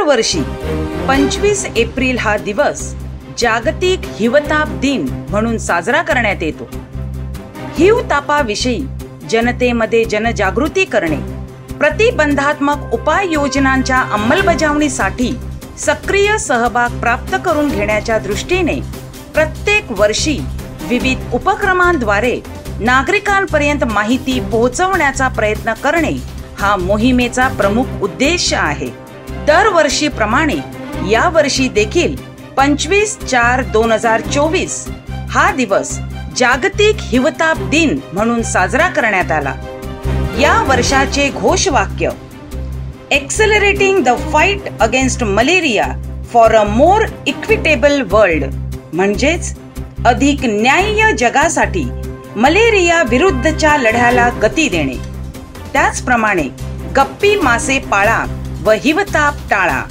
दरवर्षी 25 एप्रिल हा दिवस जागतिक हिवताप दिन म्हणून साजरा करण्यात येतो. हिवतापाविषयी जनतेमध्ये जनजागृती करणे, प्रतिबंधात्मक उपाययोजनांच्या अंमलबजावणीसाठी सक्रिय सहभाग प्राप्त करून घेण्याच्या दृष्टीने प्रत्येक वर्षी विविध उपक्रमांद्वारे नागरिकांपर्यंत माहिती पोहोचवण्याचा प्रयत्न करणे हा मोहिमेचा प्रमुख उद्देश आहे. दरवर्षीप्रमाणे यावर्षी देखील 25/4/2024 हा दिवस जागतिक हिवताप दिन म्हणून साजरा करण्यात आला. या वर्षाचे घोषवाक्य accelerating the fight against malaria for a more equitable world, म्हणजेच अधिक न्याय्य जगासाठी मलेरिया विरुद्धच्या लढ्याला गती देणे. त्याचप्रमाणे गप्पी मासे पाळा व हिवताप टाळा.